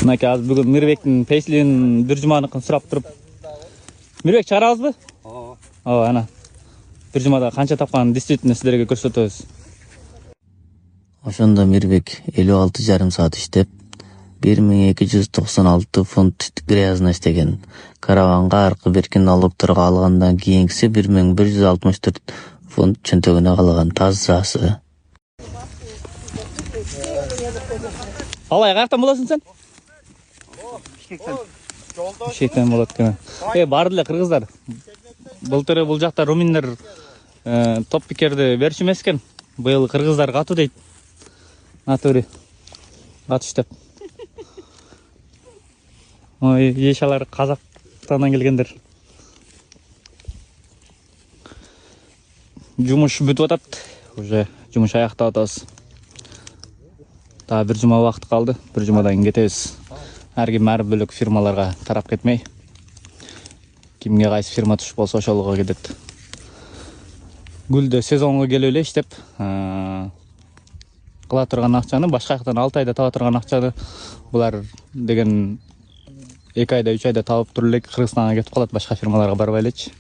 Мынакей азыр бүгүн Мирбектин пейслин бир жуманыкын сурап туруп. Мирбек чыгарабызбы? Ооба, ана. Бир жумада канча тапканын действительно силерге көрсөтөбүз. Ошондо Мирбек 56,5 саат иштеп, 1296 фунт грязно иштеген. Караванга аркы берки налогторго алгандан кийинкиси 1164 фунт чөнтөгүнө калган тазасы. Алай, каяктан болосуң сен? Бишкектен болот экен. Барды эле кыргыздар. Былтыр бул жакта руминдер топ пикерди берчү эмес экен. Быйыл кыргыздар катуу дейт. Натури. Катыш деп. Ой, ешалар Казактан келгендер. Жумуш бүтүп атат. Уже жумуш аяктап атабыз. Та бир жума убакыт калды. Бир жумадан кийин кетебиз. Ар ким ар бөлөк фирмаларга тарап кетмей. Кимге кайсы фирма туш болсо ошолго кетет. Гүлдө сезонго келип эле иштеп, кыла турган акчаны башка жактан 6 айда таба турган акчаны булар деген 2 айда 3 айда табып туруп эле Кыргызстанга кетип калат, башка фирмаларга барбай элечи.